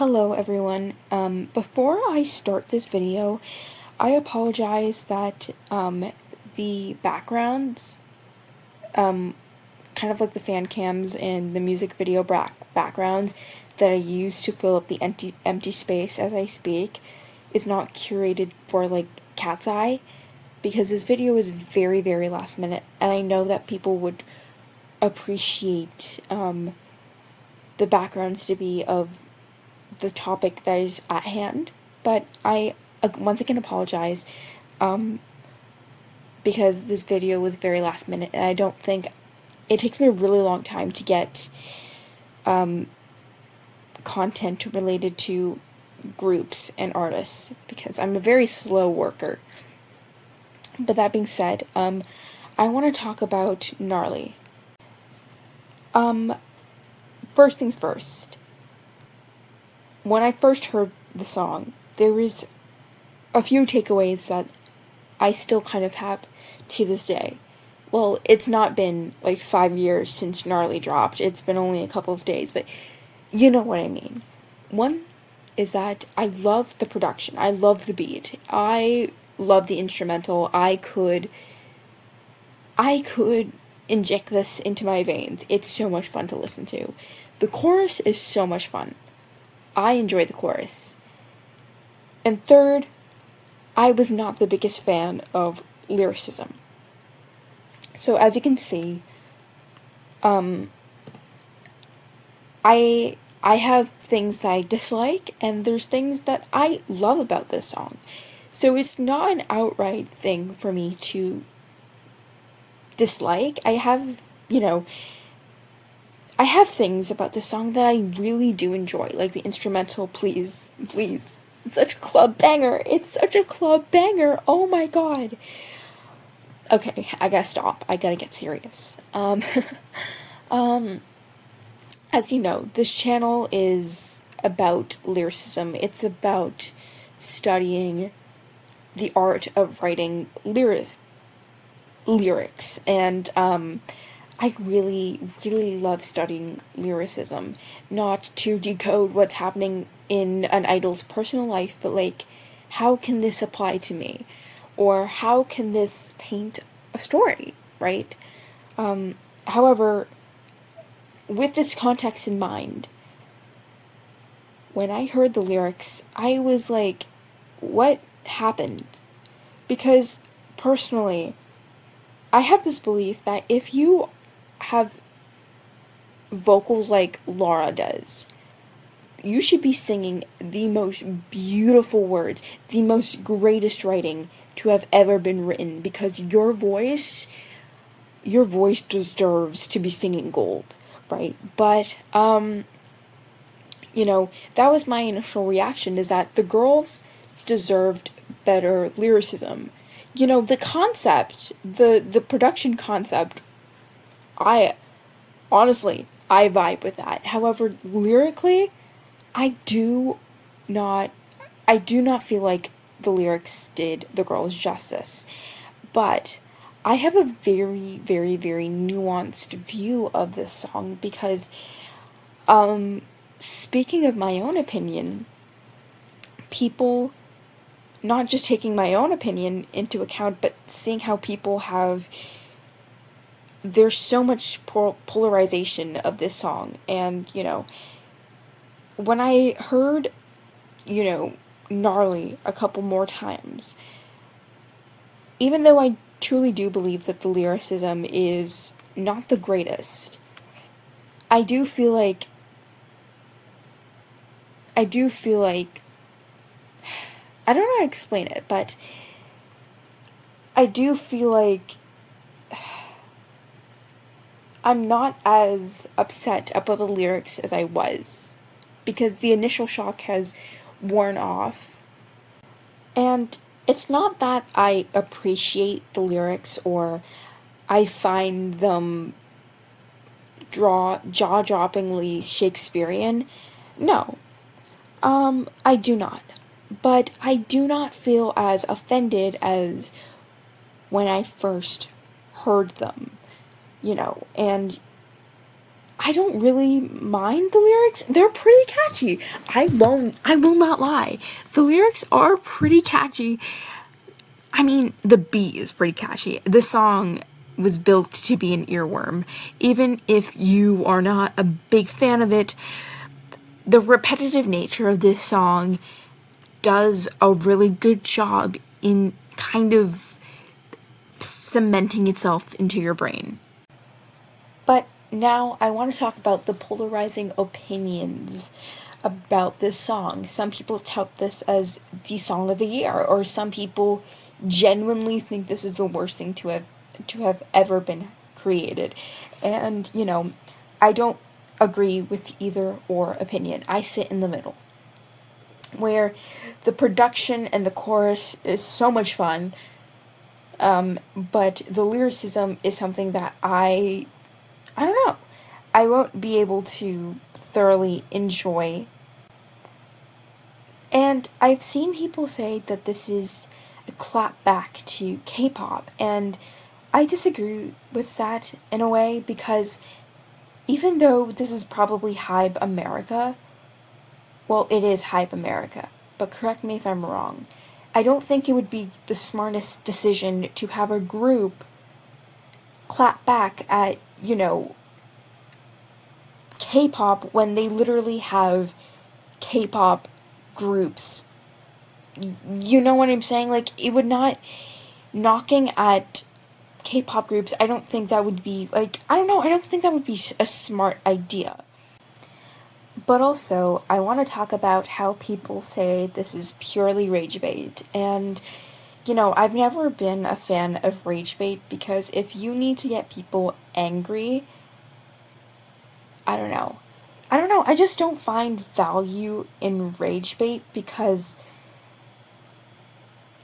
Hello everyone. Before I start this video, I apologize that the backgrounds, kind of like the fan cams and the music video backgrounds that I use to fill up the empty space as I speak, is not curated for like Katseye, because this video is very, very last minute, and I know that people would appreciate the backgrounds to be of the topic that is at hand, but I once again apologize because this video was very last minute, and I don't think it takes me a really long time to get content related to groups and artists because I'm a very slow worker. But that being said, I want to talk about Gnarly. First things first. When I first heard the song, there was a few takeaways that I still kind of have to this day. Well, it's not been like 5 years since Gnarly dropped, it's been only a couple of days, but you know what I mean. One is that I love the production, I love the beat, I love the instrumental, I could inject this into my veins. It's so much fun to listen to. The chorus is so much fun. I enjoy the chorus. And third, I was not the biggest fan of lyricism. So as you can see, I have things that I dislike, and there's things that I love about this song. So it's not an outright thing for me to dislike. I have things about this song that I really do enjoy, like the instrumental, please. It's such a club banger. It's such a club banger. Oh my god. Okay, I gotta stop. I gotta get serious. As you know, this channel is about lyricism. It's about studying the art of writing lyrics, and I really, really love studying lyricism, not to decode what's happening in an idol's personal life, but like, how can this apply to me? Or how can this paint a story, right? However, with this context in mind, when I heard the lyrics, I was like, what happened? Because, personally, I have this belief that if you have vocals like Laura does, you should be singing the most beautiful words, the most greatest writing to have ever been written, because your voice deserves to be singing gold, right? But, that was my initial reaction, is that the girls deserved better lyricism. The concept, the production concept, I vibe with that. However, lyrically, I do not feel like the lyrics did the girls justice. But I have a very, very, very nuanced view of this song because, speaking of my own opinion, people, not just taking my own opinion into account, but seeing how people have, there's so much polarization of this song, and, when I heard, Gnarly a couple more times, even though I truly do believe that the lyricism is not the greatest, I do feel like, I don't know how to explain it, but I do feel like I'm not as upset about the lyrics as I was, because the initial shock has worn off. And it's not that I appreciate the lyrics or I find them jaw-droppingly Shakespearean. No, I do not. But I do not feel as offended as when I first heard them, and I don't really mind the lyrics. They're pretty catchy. I will not lie. The lyrics are pretty catchy. I mean, the beat is pretty catchy. The song was built to be an earworm. Even if you are not a big fan of it, the repetitive nature of this song does a really good job in kind of cementing itself into your brain. But now I want to talk about the polarizing opinions about this song. Some people tout this as the song of the year, or some people genuinely think this is the worst thing to have ever been created. And, you know, I don't agree with either or opinion. I sit in the middle, where the production and the chorus is so much fun, but the lyricism is something that I don't know, I won't be able to thoroughly enjoy. And I've seen people say that this is a clap back to K-pop, and I disagree with that in a way, because even though this is probably Hype America, well, it is Hype America, but correct me if I'm wrong, I don't think it would be the smartest decision to have a group clap back at, you know, K-pop when they literally have K-pop groups. You know what I'm saying? Like, it would not... Knocking at K-pop groups, I don't think that would be, like, I don't know, I don't think that would be a smart idea. But also, I want to talk about how people say this is purely rage bait, and, you know, I've never been a fan of rage bait, because if you need to get people angry, I don't know, I just don't find value in rage bait, because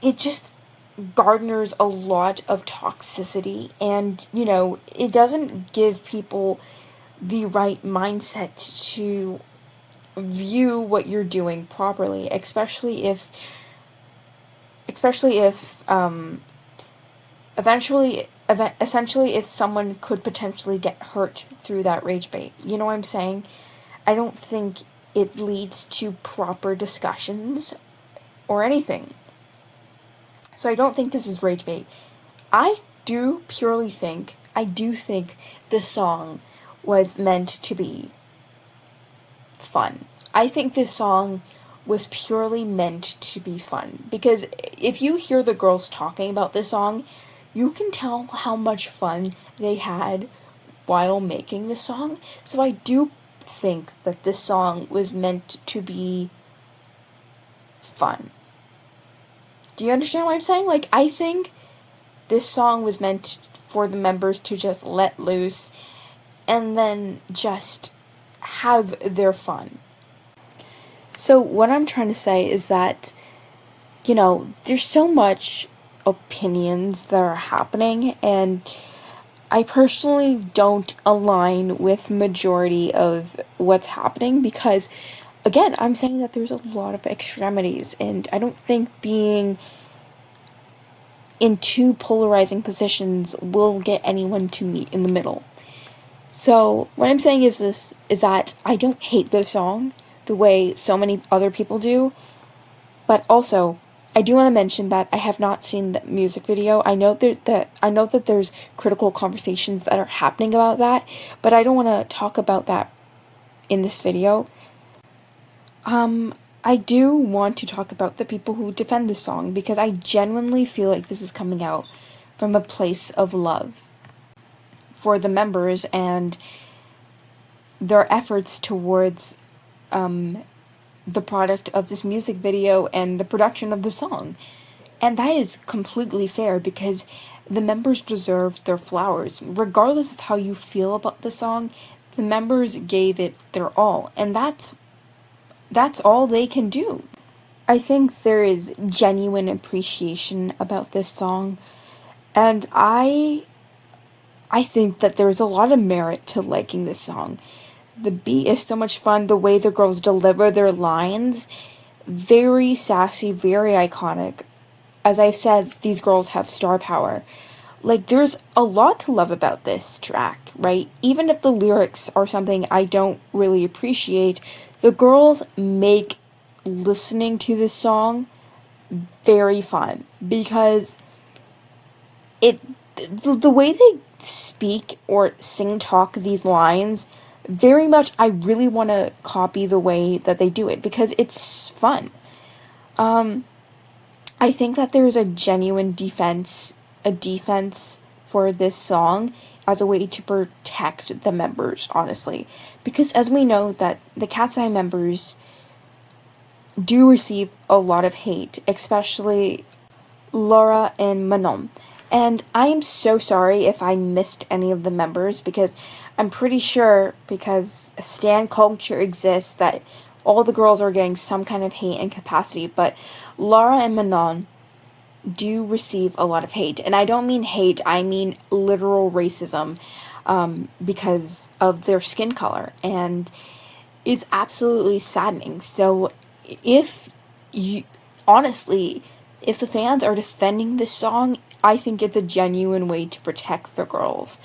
it just garners a lot of toxicity, and, you know, it doesn't give people the right mindset to view what you're doing properly, especially if essentially if someone could potentially get hurt through that rage bait. You know what I'm saying? I don't think it leads to proper discussions or anything. So I don't think this is rage bait. I do think this song was meant to be fun. I think this song was purely meant to be fun, because if you hear the girls talking about this song, you can tell how much fun they had while making this song. So I do think that this song was meant to be fun. Do you understand what I'm saying? Like, I think this song was meant for the members to just let loose and then just have their fun. So what I'm trying to say is that, you know, there's so much opinions that are happening, and I personally don't align with majority of what's happening, because, again, I'm saying that there's a lot of extremities, and I don't think being in two polarizing positions will get anyone to meet in the middle. So what I'm saying is that I don't hate the song the way so many other people do, but also I do want to mention that I have not seen the music video. I know that there's critical conversations that are happening about that, but I don't want to talk about that in this video. I do want to talk about the people who defend this song, because I genuinely feel like this is coming out from a place of love for the members and their efforts towards the product of this music video and the production of the song. And that is completely fair, because the members deserve their flowers. Regardless of how you feel about the song, the members gave it their all, and that's all they can do. I think there is genuine appreciation about this song, and I think that there's a lot of merit to liking this song. The beat is so much fun, the way the girls deliver their lines, very sassy, very iconic. As I've said, these girls have star power. Like, there's a lot to love about this track, right? Even if the lyrics are something I don't really appreciate, the girls make listening to this song very fun because it the way they speak or sing talk these lines, very much I really want to copy the way that they do it because it's fun. I think that there's a genuine defense for this song as a way to protect the members, honestly. Because as we know that the Katseye members do receive a lot of hate, especially Laura and Manon. And I am so sorry if I missed any of the members because I'm pretty sure because stan culture exists that all the girls are getting some kind of hate and capacity, but Laura and Manon do receive a lot of hate. And I don't mean hate, I mean literal racism because of their skin color. And it's absolutely saddening. So if you, honestly, if the fans are defending this song, I think it's a genuine way to protect the girls.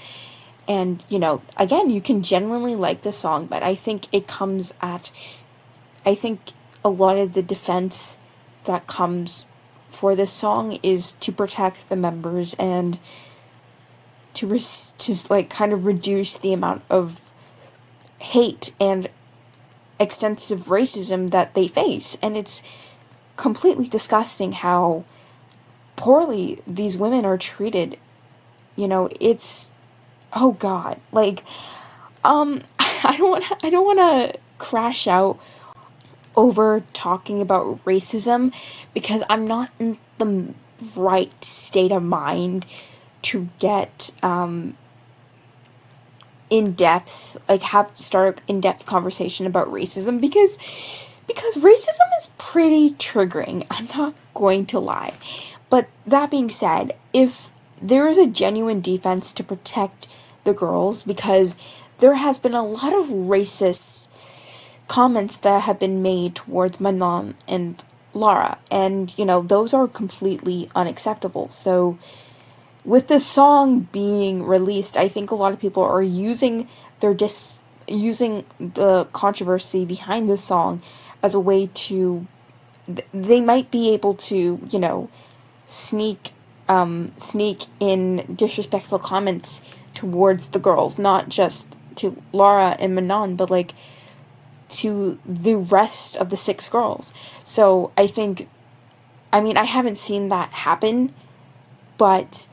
And, you know, again, you can genuinely like the song, but I think it comes at, I think a lot of the defense that comes for this song is to protect the members and to like kind of reduce the amount of hate and extensive racism that they face. And it's completely disgusting how poorly these women are treated. You know, it's, oh god, like I don't want to crash out over talking about racism because I'm not in the right state of mind to get in depth, like start an in-depth conversation about racism because racism is pretty triggering. I'm not going to lie. But that being said, if there is a genuine defense to protect the girls, because there has been a lot of racist comments that have been made towards Manon and Lara, and, you know, those are completely unacceptable. So, with this song being released, I think a lot of people are using using the controversy behind this song as a way to, they might be able to, you know, sneak in disrespectful comments towards the girls, not just to Lara and Manon, but like to the rest of the 6 girls. So I think, I mean, I haven't seen that happen, but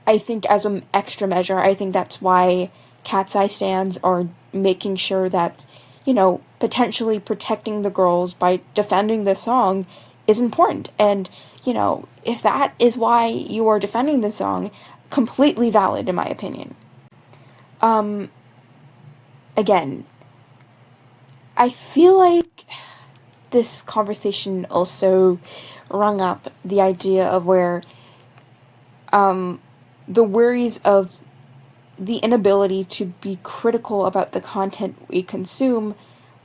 I think as an extra measure, I think that's why Katseye stans are making sure that, you know, potentially protecting the girls by defending this song is important. And, you know, if that is why you are defending this song, completely valid in my opinion. Again, I feel like this conversation also rung up the idea of where the worries of the inability to be critical about the content we consume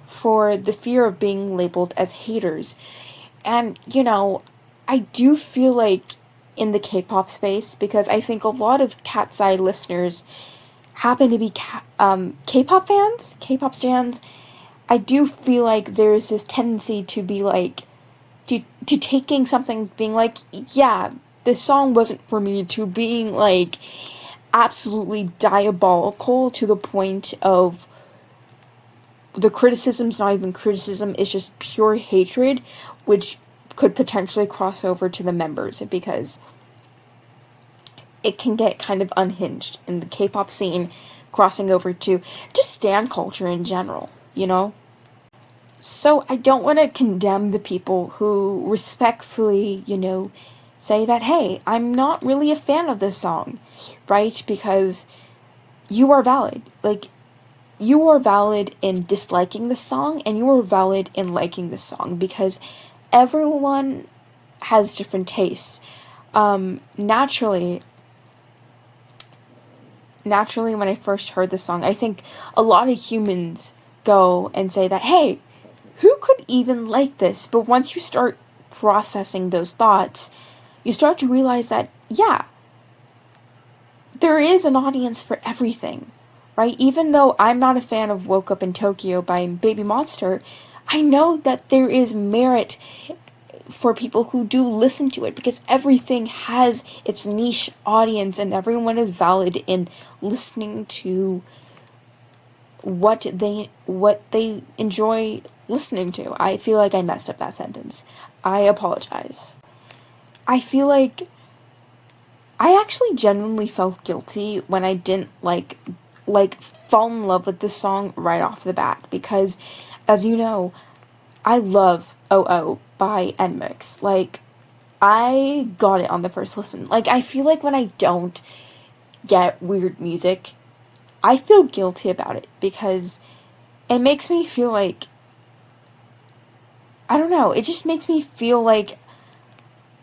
for the fear of being labeled as haters. And, you know, I do feel like in the K-pop space, because I think a lot of Katseye listeners happen to be K-pop fans, K-pop stans, I do feel like there's this tendency to be like, to taking something, being like, yeah, this song wasn't for me, to being like absolutely diabolical to the point of the criticism's not even criticism, it's just pure hatred, which could potentially cross over to the members because it can get kind of unhinged in the K-pop scene, crossing over to just stan culture in general, you know? So I don't want to condemn the people who respectfully, you know, say that, hey, I'm not really a fan of this song, right? Because you are valid. Like, you are valid in disliking the song, and you are valid in liking the song, because everyone has different tastes. Naturally, when I first heard the song, I think a lot of humans go and say that, hey, who could even like this? But once you start processing those thoughts, you start to realize that yeah, there is an audience for everything, right? Even though I'm not a fan of Woke Up in Tokyo by Baby Monster, I know that there is merit for people who do listen to it, because everything has its niche audience and everyone is valid in listening to what they enjoy listening to. I feel like I messed up that sentence. I apologize. I feel like I actually genuinely felt guilty when I didn't fall in love with this song right off the bat, because as you know, I love OO by NMIX. Like, I got it on the first listen. Like, I feel like when I don't get weird music, I feel guilty about it, because it makes me feel like, I don't know, it just makes me feel like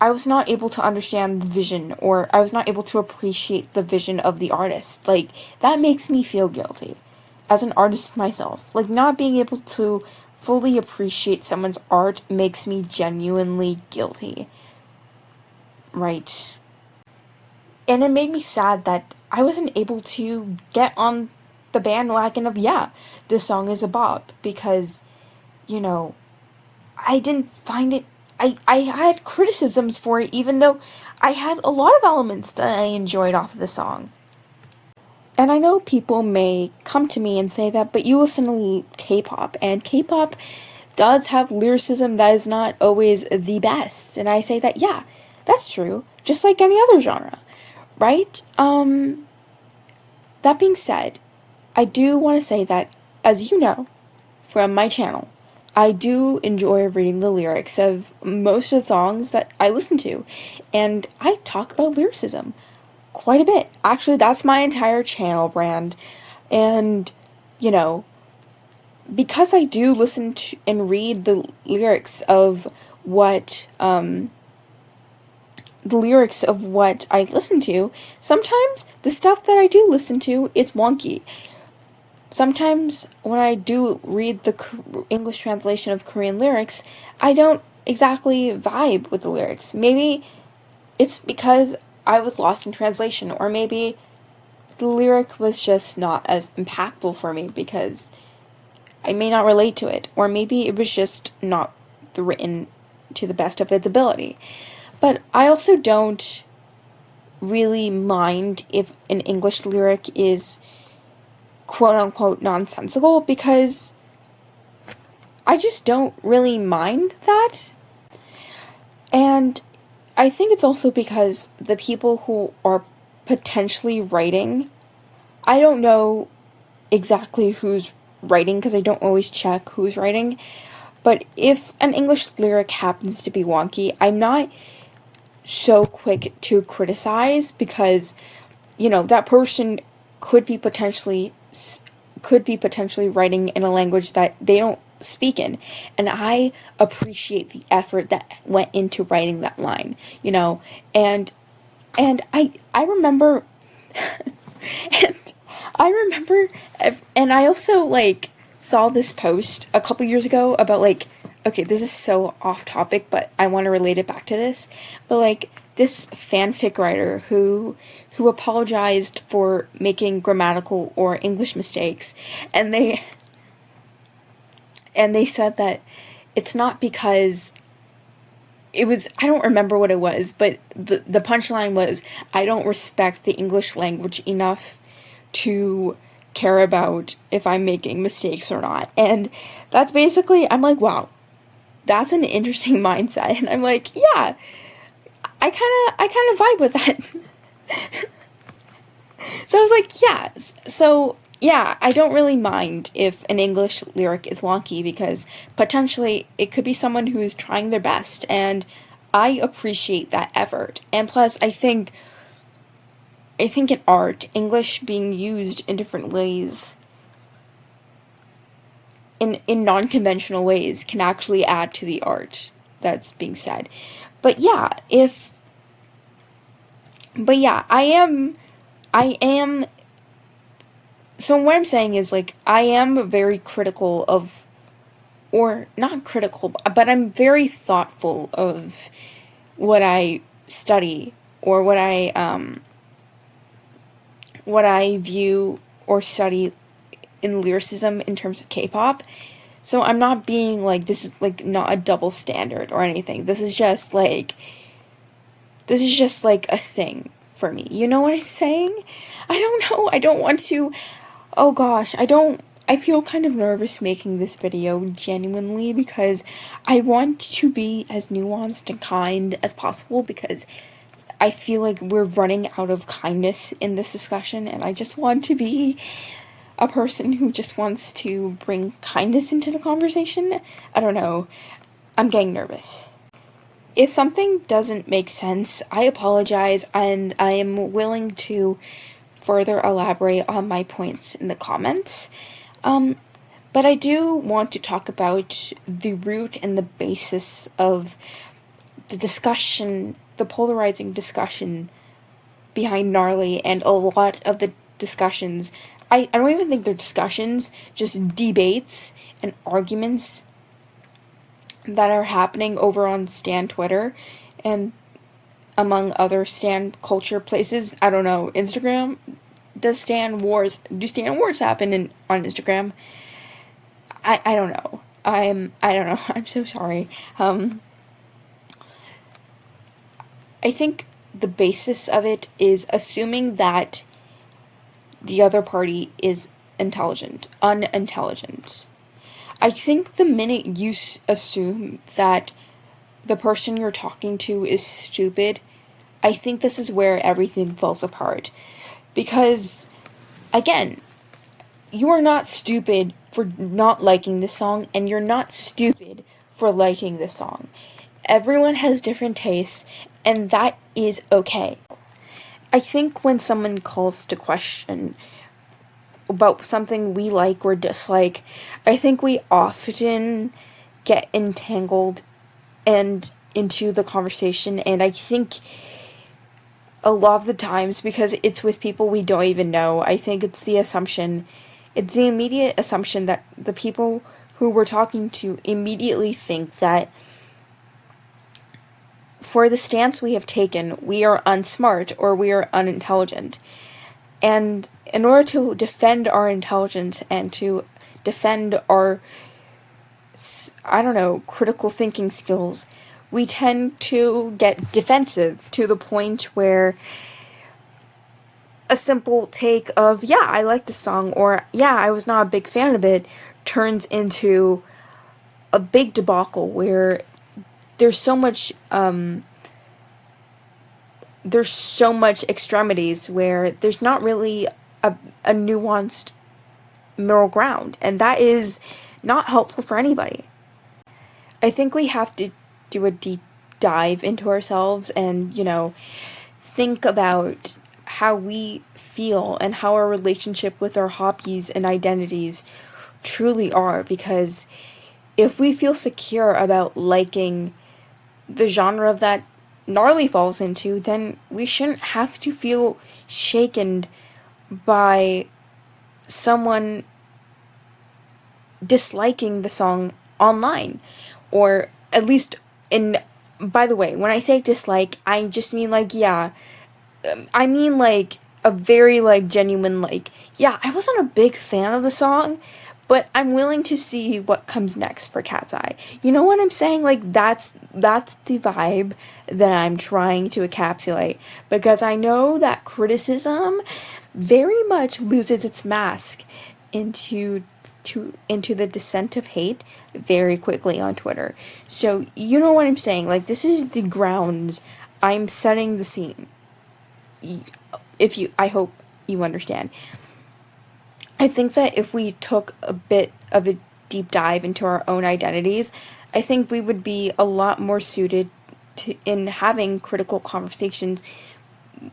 I was not able to understand the vision, or I was not able to appreciate the vision of the artist. Like, that makes me feel guilty as an artist myself. Like, not being able to fully appreciate someone's art makes me genuinely guilty. Right. And it made me sad that I wasn't able to get on the bandwagon of, yeah, this song is a bop, because, you know, I didn't find it. I had criticisms for it, even though I had a lot of elements that I enjoyed off of the song. And I know people may come to me and say that, but you listen to K-pop, and K-pop does have lyricism that is not always the best. And I say that, yeah, that's true, just like any other genre, right? That being said, I do want to say that, as you know, from my channel, I do enjoy reading the lyrics of most of the songs that I listen to, and I talk about lyricism quite a bit. Actually, that's my entire channel brand, and, you know, because I do listen to and read the lyrics of what I listen to, sometimes the stuff that I do listen to is wonky. Sometimes when I do read the English translation of Korean lyrics, I don't exactly vibe with the lyrics. Maybe it's because I was lost in translation, or maybe the lyric was just not as impactful for me because I may not relate to it, or maybe it was just not written to the best of its ability. But I also don't really mind if an English lyric is quote-unquote nonsensical, because I just don't really mind that. And I think it's also because the people who are potentially writing, I don't know exactly who's writing, because I don't always check who's writing, but if an English lyric happens to be wonky, I'm not so quick to criticize, because, you know, that person could be potentially writing in a language that they don't speak in, and I appreciate the effort that went into writing that line, you know, and I remember and I remember and I also like saw this post a couple years ago about, like, okay, this is so off topic, but I want to relate it back to this, but like this fanfic writer who apologized for making grammatical or English mistakes, and they said that it's not because it was, I don't remember what it was, but the punchline was, I don't respect the English language enough to care about if I'm making mistakes or not. And that's basically, I'm like, wow, that's an interesting mindset. And I'm like, yeah, I kind of vibe with that. So I was like, yeah, so yeah, I don't really mind if an English lyric is wonky, because potentially it could be someone who is trying their best, and I appreciate that effort. And plus, I think in art, English being used in different ways, in non-conventional ways, can actually add to the art that's being said. But yeah, I am, so what I'm saying is, like, I am very critical of, or not critical, but I'm very thoughtful of what I study or what I view or study in lyricism in terms of K-pop. So I'm not being like, this is like not a double standard or anything. This is just like a thing for me. You know what I'm saying? I don't know. I don't want to. Oh gosh, I feel kind of nervous making this video, genuinely, because I want to be as nuanced and kind as possible, because I feel like we're running out of kindness in this discussion, and I just want to be a person who just wants to bring kindness into the conversation. I don't know. I'm getting nervous. If something doesn't make sense, I apologize, and I am willing to further elaborate on my points in the comments. But I do want to talk about the root and the basis of the discussion, the polarizing discussion behind Gnarly, and a lot of the discussions. I don't even think they're discussions, just debates and arguments that are happening over on Stan Twitter and among other Stan culture places. I don't know, Instagram? Do Stan Wars happen on Instagram? I don't know. I don't know. I'm so sorry. I think the basis of it is assuming that the other party is unintelligent. I think the minute you assume that the person you're talking to is stupid, I think this is where everything falls apart. Because, again, you are not stupid for not liking this song, and you're not stupid for liking this song. Everyone has different tastes, and that is okay. I think when someone calls to question about something we like or dislike, I think we often get entangled and into the conversation, and I think a lot of the times, because it's with people we don't even know, I think it's the immediate assumption that the people who we're talking to immediately think that for the stance we have taken, we are unsmart or we are unintelligent. And in order to defend our intelligence and to defend our, critical thinking skills, we tend to get defensive to the point where a simple take of, yeah, I like this song, or yeah, I was not a big fan of it, turns into a big debacle where there's so much extremities where there's not really a nuanced middle ground, and that is not helpful for anybody. I think we have to do a deep dive into ourselves and, think about how we feel and how our relationship with our hobbies and identities truly are, because if we feel secure about liking the genre that Gnarly falls into, then we shouldn't have to feel shaken by someone disliking the song online, or at least by the way, when I say dislike, I just mean I mean a very genuine yeah, I wasn't a big fan of the song, but I'm willing to see what comes next for Katseye. You know what I'm saying? That's the vibe that I'm trying to encapsulate, because I know that criticism very much loses its mask into the descent of hate very quickly on Twitter. So you know what I'm saying? This is the grounds. I'm setting the scene. I hope you understand. I think that if we took a bit of a deep dive into our own identities, I think we would be a lot more suited in having critical conversations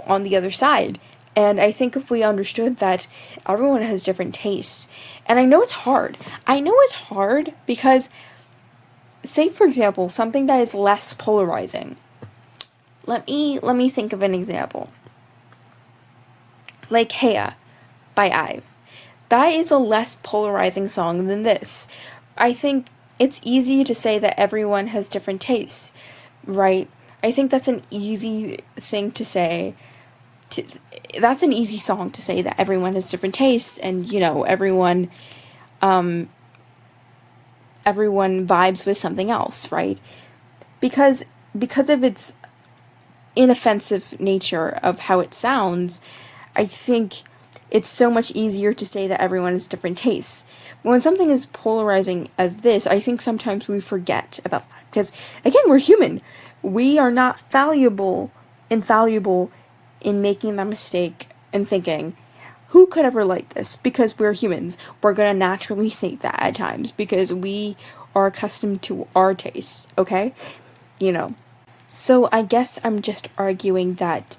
on the other side. And I think if we understood that everyone has different tastes, and I know it's hard. I know it's hard because, say for example, something that is less polarizing. Let me think of an example. Like Heya by IVE. That is a less polarizing song than this. I think it's easy to say that everyone has different tastes, right? I think that's an easy thing to say. That's an easy song to say, that everyone has different tastes, and, you know, everyone vibes with something else, right? Because of its inoffensive nature of how it sounds, I think it's so much easier to say that everyone has different tastes. When something is polarizing as this, I think sometimes we forget about that. Because, again, we're human. We are not infallible in making that mistake and thinking, who could ever like this? Because we're humans. We're going to naturally think that at times because we are accustomed to our tastes, okay? You know. So I guess I'm just arguing that,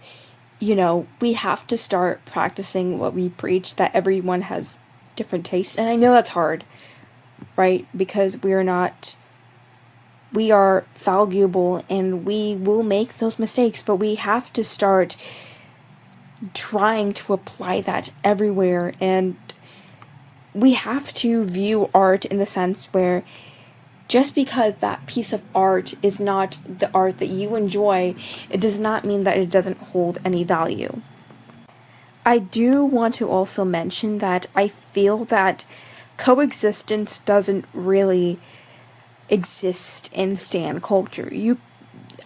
you know, we have to start practicing what we preach, that everyone has different tastes. And I know that's hard, right? Because we are fallible and we will make those mistakes, but we have to start trying to apply that everywhere. And we have to view art in the sense where just because that piece of art is not the art that you enjoy, it does not mean that it doesn't hold any value. I do want to also mention that I feel that coexistence doesn't really exist in stan culture.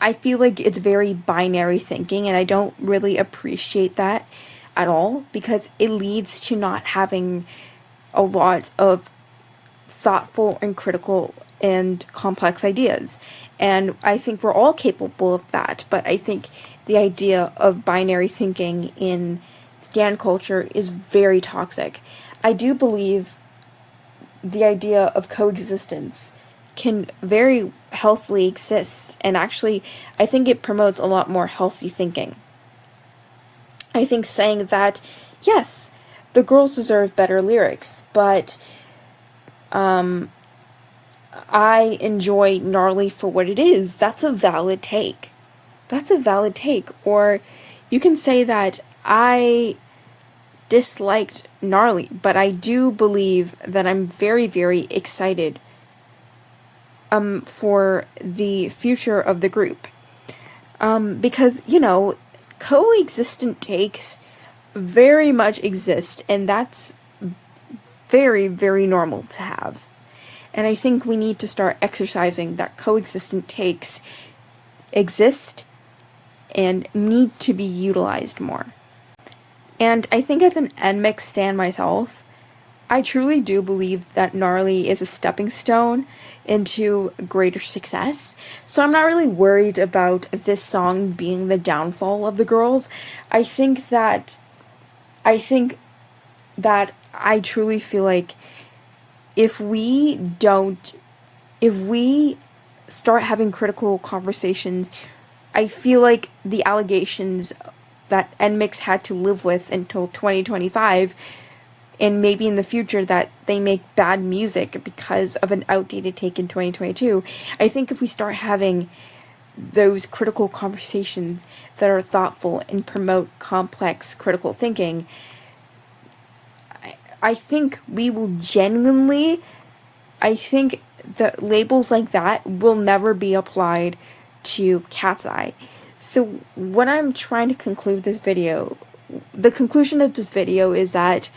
I feel like it's very binary thinking, and I don't really appreciate that at all, because it leads to not having a lot of thoughtful and critical and complex ideas. And I think we're all capable of that, but I think the idea of binary thinking in stan culture is very toxic. I do believe the idea of coexistence can very healthily exist, and actually I think it promotes a lot more healthy thinking. I think saying that, yes, the girls deserve better lyrics, but I enjoy Gnarly for what it is, that's a valid take. That's a valid take. Or you can say that I disliked Gnarly, but I do believe that I'm very, very excited for the future of the group. Because, you know, coexistent takes very much exist, and that's very, very normal to have. And I think we need to start exercising that coexistent takes exist and need to be utilized more. And I think as an NMIXX stan myself, I truly do believe that Gnarly is a stepping stone into greater success. So I'm not really worried about this song being the downfall of the girls. I think that I truly feel like if we start having critical conversations, I feel like the allegations that NMIXX had to live with until 2025, and maybe in the future that they make bad music because of an outdated take in 2022, I think if we start having those critical conversations that are thoughtful and promote complex critical thinking, I think we will genuinely, I think that labels like that will never be applied to Katseye. So what I'm trying to conclude this video, the conclusion of this video is that,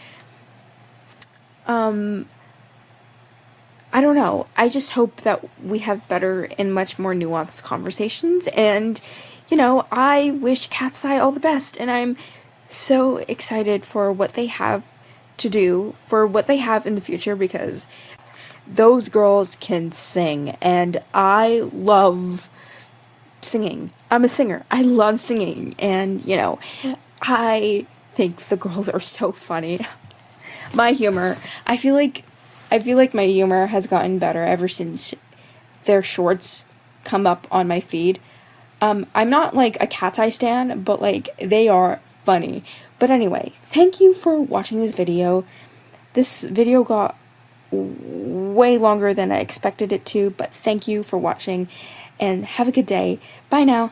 I don't know, I just hope that we have better and much more nuanced conversations, and, you know, I wish Katseye all the best, and I'm so excited for what they have to do, for what they have in the future, because those girls can sing, and I love singing. I'm a singer. I love singing, and, you know, I think the girls are so funny. My humor, I feel like my humor has gotten better ever since their shorts come up on my feed. I'm not like a Katseye stan, but like they are funny. But anyway, thank you for watching this video. This video got way longer than I expected it to, but thank you for watching, and have a good day. Bye now.